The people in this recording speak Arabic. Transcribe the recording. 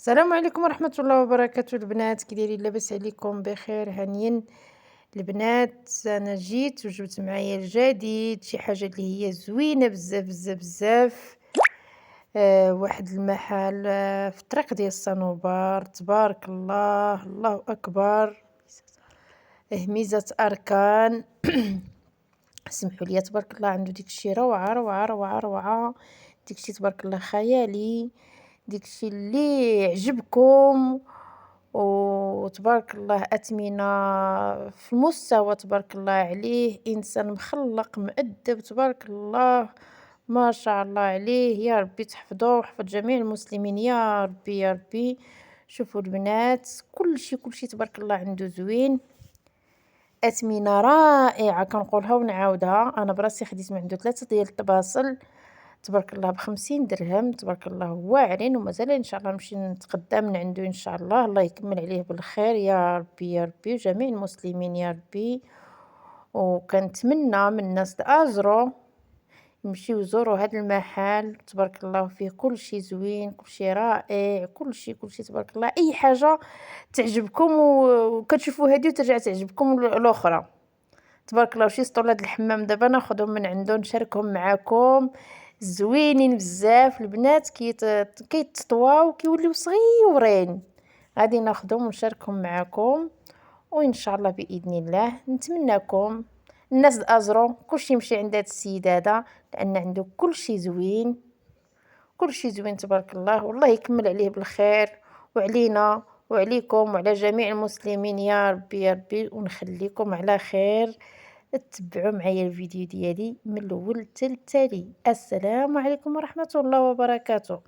السلام عليكم ورحمة الله وبركاته البنات، كي دايرين؟ لاباس عليكم؟ بخير هانيين البنات. انا جيت وجبت معايا الجديد، شي حاجة اللي هي زوينة بزاف بزاف بزاف. واحد المحل في الطريق ديال الصنوبر، تبارك الله الله اكبر. ميزة اركان. سمحوا لي تبارك الله، عنده ديكشي روعة روعة روعة روعة، ديكشي تبارك الله خيالي، داكشي اللي يعجبكم. وتبارك الله أثمنة في المستوى، تبارك الله عليه، إنسان مخلّق مؤدّب تبارك الله، ما شاء الله عليه. يا ربي تحفظوه ويحفظ جميع المسلمين يا ربي يا ربي. شوفوا البنات، كلشي تبارك الله عنده زوين، أثمنة رائعة، كنقولها ونعاودها. أنا براسي خديت من عنده 3 ديال الطباسل تبارك الله ب50 درهم، تبارك الله واعرين، ومازال إن شاء الله نمشي نتغدى من عنده إن شاء الله. الله يكمل عليه بالخير يا ربي يا ربي، وجميع المسلمين يا ربي. وكنتمنى من الناس الآزرو يمشيو يزوروا هاد المحل، تبارك الله فيه كلشي زوين، كلشي رائع، كلشي تبارك الله. أي حاجة تعجبكم وكتشوفوا هادي وترجع تعجبكم الأخرى، تبارك الله. وشي سطول هاد الحمام دابا ناخدهم من عنده نشاركهم معاكم، زوينين بزاف البنات، كيتطواو وكيوليو صغيورين. غادي ناخدهم ونشاركهم معاكم، وان شاء الله باذن الله نتمنىكم الناس الازرو كلشي يمشي عند هاد السيد هذا، لان عنده كلشي زوين، كلشي زوين تبارك الله. والله يكمل عليه بالخير، وعلينا وعليكم وعلى جميع المسلمين يا ربي يا ربي. ونخليكم على خير، تتبعوا معايا الفيديو ديالي من الاول حتى التالي. السلام عليكم ورحمة الله وبركاته.